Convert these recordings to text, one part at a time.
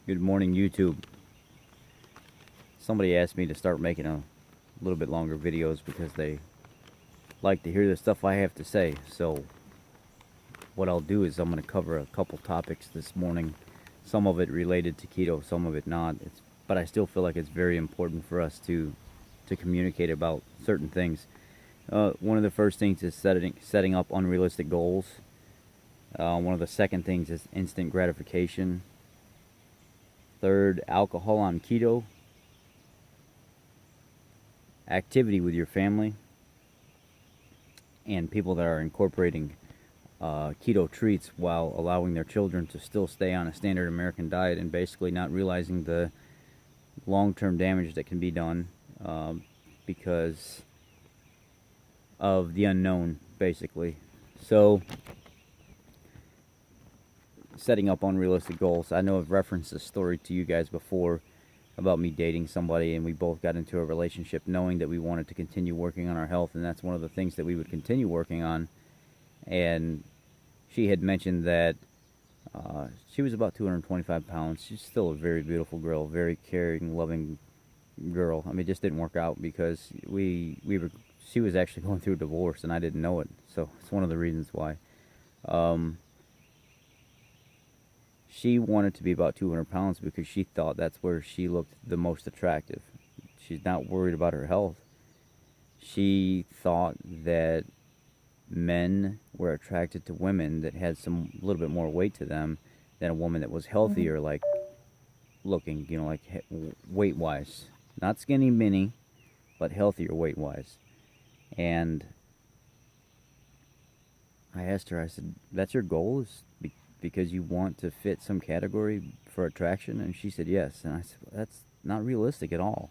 Good morning, YouTube. Somebody asked me to start making a little bit longer videos because they like to hear the stuff I have to say. So, what I'll do is I'm going to cover a couple topics this morning. Some of it related to keto, some of it not. But I still feel like it's very important for us to communicate about certain things. One of the first things is setting up unrealistic goals. One of the second things is instant gratification. Third, alcohol on keto. Activity with your family, and people that are incorporating keto treats while allowing their children to still stay on a standard American diet and basically not realizing the long-term damage that can be done because of the unknown, basically. So, setting up unrealistic goals. I know I've referenced this story to you guys before about me dating somebody, and we both got into a relationship knowing that we wanted to continue working on our health, and that's one of the things that we would continue working on. And she had mentioned that she was about 225 pounds. She's still a very beautiful girl, very caring, loving girl. I mean, it just didn't work out because she was actually going through a divorce, and I didn't know it. So it's one of the reasons why. She wanted to be about 200 pounds because she thought that's where she looked the most attractive. She's not worried about her health. She thought that men were attracted to women that had some little bit more weight to them than a woman that was healthier, like looking, like weight wise. Not skinny mini, but healthier weight wise. And I asked her, I said, that's your goal, is because you want to fit some category for attraction? And she said yes. And I said, well, that's not realistic at all.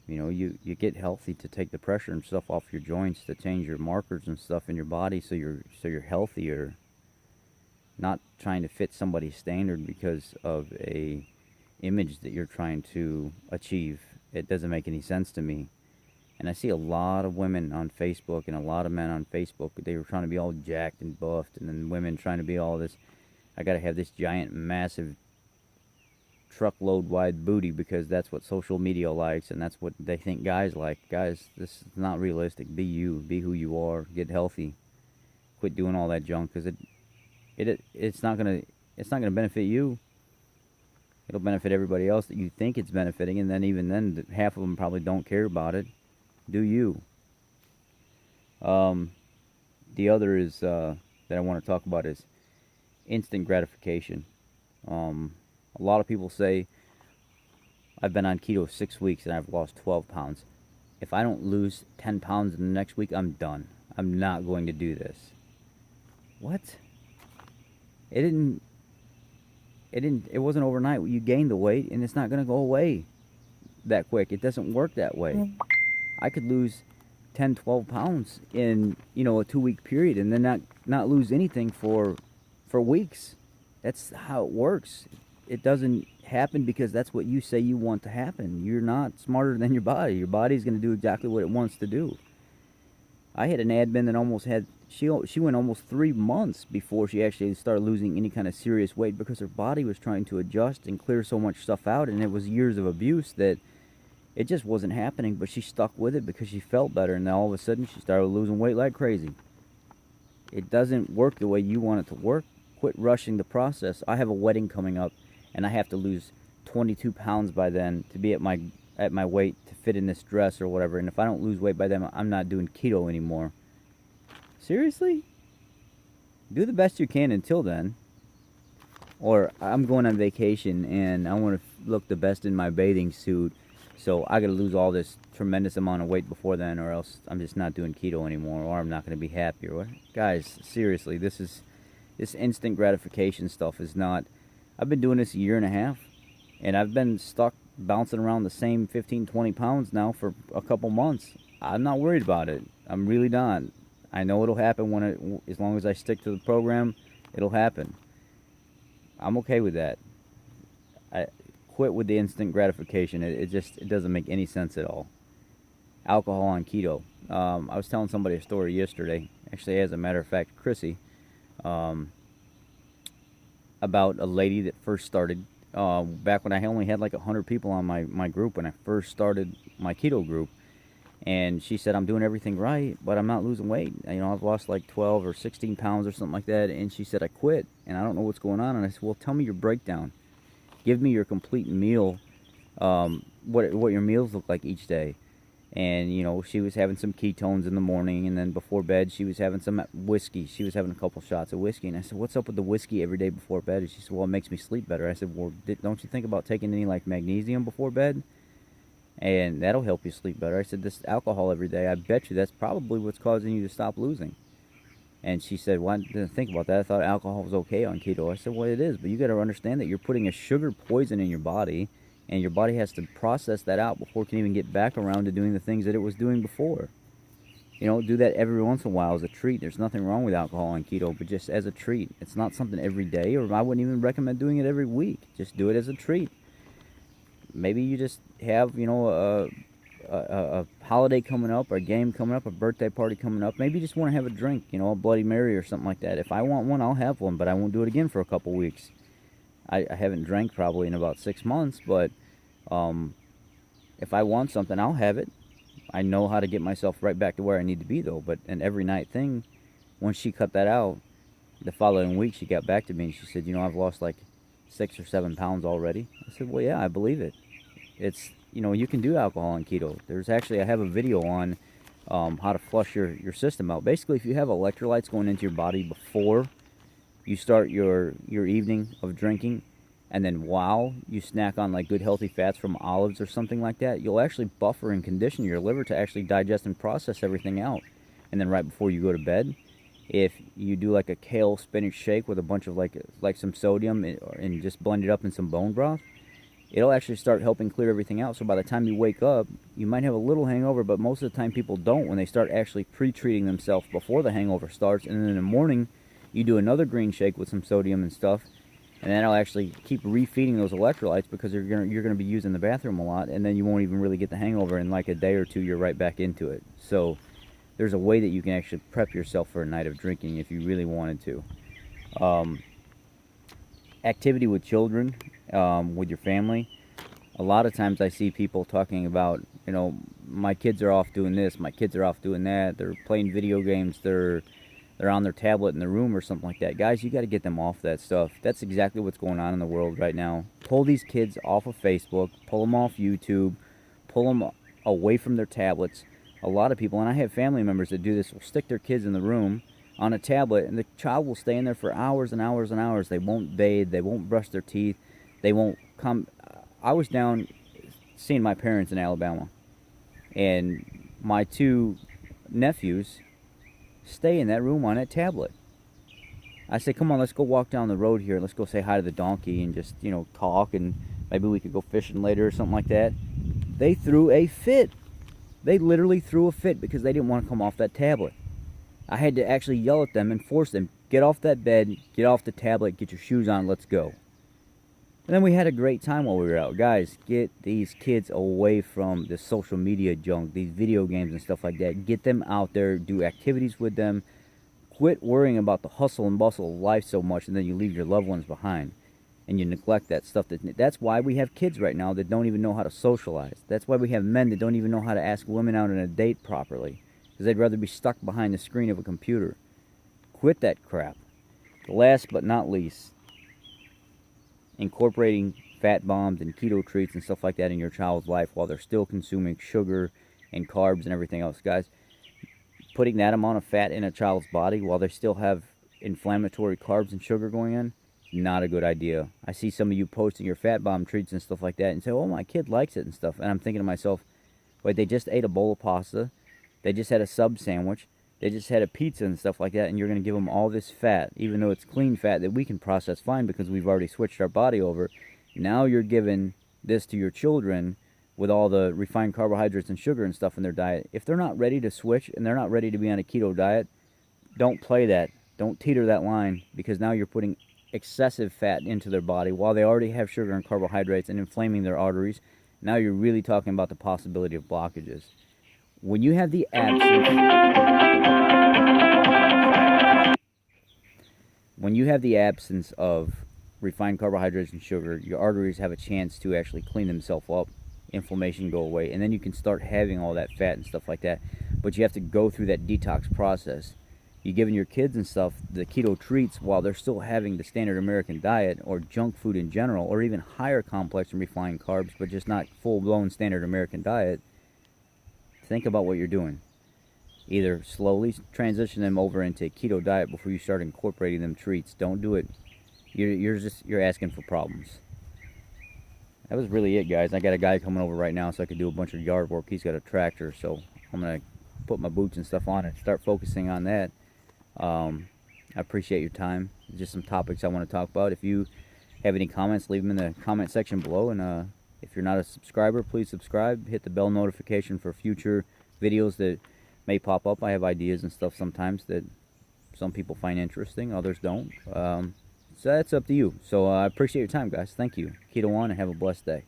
You get healthy to take the pressure and stuff off your joints, to change your markers and stuff in your body so you're healthier, not trying to fit somebody's standard because of a image that you're trying to achieve. It doesn't make any sense to me. And I see a lot of women on Facebook and a lot of men on Facebook. They were trying to be all jacked and buffed, and then women trying to be all this. I got to have this giant, massive, truckload wide booty because that's what social media likes, and that's what they think guys like. Guys, this is not realistic. Be you. Be who you are. Get healthy. Quit doing all that junk because it's not gonna benefit you. It'll benefit everybody else that you think it's benefiting, and then even then, half of them probably don't care about it. Do you? The other is that I want to talk about is instant gratification. A lot of people say, I've been on keto 6 weeks and I've lost 12 pounds. If I don't lose 10 pounds in the next week, I'm done. I'm not going to do this. What? It wasn't overnight. You gained the weight and it's not going to go away that quick. It doesn't work that way. I could lose 10, 12 pounds in, a 2-week period and then not lose anything for weeks. That's how it works. It doesn't happen because that's what you say you want to happen. You're not smarter than your body. Your body's going to do exactly what it wants to do. I had an admin that almost had, she went almost 3 months before she actually started losing any kind of serious weight because her body was trying to adjust and clear so much stuff out, and it was years of abuse that it just wasn't happening, but she stuck with it because she felt better, and then all of a sudden she started losing weight like crazy. It doesn't work the way you want it to work. Quit rushing the process. I have a wedding coming up, and I have to lose 22 pounds by then to be at my weight to fit in this dress or whatever, and if I don't lose weight by then, I'm not doing keto anymore. Seriously? Do the best you can until then. Or I'm going on vacation, and I want to look the best in my bathing suit, so I got to lose all this tremendous amount of weight before then, or else I'm just not doing keto anymore, or I'm not going to be happy. Or what? Guys, seriously, this instant gratification stuff is not. I've been doing this a year and a half, and I've been stuck bouncing around the same 15, 20 pounds now for a couple months. I'm not worried about it. I'm really not. I know it'll happen as long as I stick to the program, it'll happen. I'm okay with that. I quit with the instant gratification. It doesn't make any sense at all. Alcohol on keto. I was telling somebody a story yesterday. Actually, as a matter of fact, Chrissy. about a lady that first started back when I only had like 100 people on my group when I first started my keto group. And she said, I'm doing everything right, but I'm not losing weight. I've lost like 12 or 16 pounds or something like that. And she said, I quit and I don't know what's going on. And I said, well, tell me your breakdown. Give me your complete meal, what your meals look like each day. And, she was having some ketones in the morning, and then before bed, she was having some whiskey. She was having a couple shots of whiskey. And I said, what's up with the whiskey every day before bed? And she said, well, it makes me sleep better. I said, well, don't you think about taking any, like, magnesium before bed? And that'll help you sleep better. I said, this alcohol every day, I bet you that's probably what's causing you to stop losing. And she said, well, I didn't think about that. I thought alcohol was okay on keto. I said, well, it is, but you got to understand that you're putting a sugar poison in your body, and your body has to process that out before it can even get back around to doing the things that it was doing before. Do that every once in a while as a treat. There's nothing wrong with alcohol on keto, but just as a treat. It's not something every day, or I wouldn't even recommend doing it every week. Just do it as a treat. Maybe you just have, a holiday coming up, or a game coming up, a birthday party coming up. Maybe you just want to have a drink, a Bloody Mary or something like that. If I want one, I'll have one, but I won't do it again for a couple weeks. I haven't drank probably in about 6 months, but if I want something, I'll have it. I know how to get myself right back to where I need to be, though. But an every night thing, once she cut that out, the following week she got back to me and she said, I've lost like 6 or 7 pounds already. I said, well, yeah, I believe it. It's, you can do alcohol on keto. I have a video on how to flush your system out. Basically, if you have electrolytes going into your body before you start your evening of drinking, and then while you snack on like good healthy fats from olives or something like that, you'll actually buffer and condition your liver to actually digest and process everything out. And then right before you go to bed, if you do like a kale spinach shake with a bunch of like some sodium and just blend it up in some bone broth, it'll actually start helping clear everything out. So by the time you wake up, you might have a little hangover, but most of the time people don't when they start actually pre-treating themselves before the hangover starts. And then in the morning, you do another green shake with some sodium and stuff, and that'll actually keep refeeding those electrolytes because you're gonna be using the bathroom a lot, and then you won't even really get the hangover. In like a day or two, you're right back into it. So there's a way that you can actually prep yourself for a night of drinking if you really wanted to. Activity with children, with your family. A lot of times I see people talking about, my kids are off doing this, my kids are off doing that, they're playing video games, they're on their tablet in the room or something like that. Guys, you got to get them off that stuff. That's exactly what's going on in the world right now. Pull these kids off of Facebook, pull them off YouTube, pull them away from their tablets. A lot of people, and I have family members that do this, will stick their kids in the room on a tablet, and the child will stay in there for hours and hours and hours. They won't bathe, they won't brush their teeth, they won't come. I was down seeing my parents in Alabama, and my 2 nephews stay in that room on that tablet. I said, come on, let's go walk down the road here. Let's go say hi to the donkey and just, talk, and maybe we could go fishing later or something like that. They threw a fit. They literally threw a fit because they didn't want to come off that tablet. I had to actually yell at them and force them, get off that bed, get off the tablet, get your shoes on, let's go. And then we had a great time while we were out. Guys, get these kids away from the social media junk, these video games and stuff like that. Get them out there, do activities with them. Quit worrying about the hustle and bustle of life so much, and then you leave your loved ones behind. And you neglect that stuff. That's why we have kids right now that don't even know how to socialize. That's why we have men that don't even know how to ask women out on a date properly. Because they'd rather be stuck behind the screen of a computer. Quit that crap. Last but not least, incorporating fat bombs and keto treats and stuff like that in your child's life while they're still consuming sugar and carbs and everything else. Guys, putting that amount of fat in a child's body while they still have inflammatory carbs and sugar going in, not a good idea. I see some of you posting your fat bomb treats and stuff like that and say, oh, my kid likes it and stuff. And I'm thinking to myself, wait, they just ate a bowl of pasta, they just had a sub sandwich, they just had a pizza and stuff like that, and you're going to give them all this fat, even though it's clean fat that we can process fine because we've already switched our body over. Now you're giving this to your children with all the refined carbohydrates and sugar and stuff in their diet. If they're not ready to switch and they're not ready to be on a keto diet, don't play that. Don't teeter that line, because now you're putting excessive fat into their body while they already have sugar and carbohydrates and inflaming their arteries. Now you're really talking about the possibility of blockages. When you have the absence of refined carbohydrates and sugar, your arteries have a chance to actually clean themselves up, inflammation go away, and then you can start having all that fat and stuff like that. But you have to go through that detox process. You're giving your kids and stuff the keto treats while they're still having the standard American diet or junk food in general, or even higher complex and refined carbs, but just not full-blown standard American diet. Think about what you're doing. Either slowly transition them over into a keto diet before you start incorporating them treats. Don't do it. You're asking for problems. That was really it, guys. I got a guy coming over right now so I could do a bunch of yard work. He's got a tractor, so I'm gonna put my boots and stuff on and start focusing on that. I appreciate your time. Just some topics I want to talk about. If you have any comments, leave them in the comment section below. And if you're not a subscriber, please subscribe. Hit the bell notification for future videos that may pop up. I have ideas and stuff sometimes that some people find interesting, others don't. So that's up to you. So I appreciate your time, guys. Thank you. Keto on, and have a blessed day.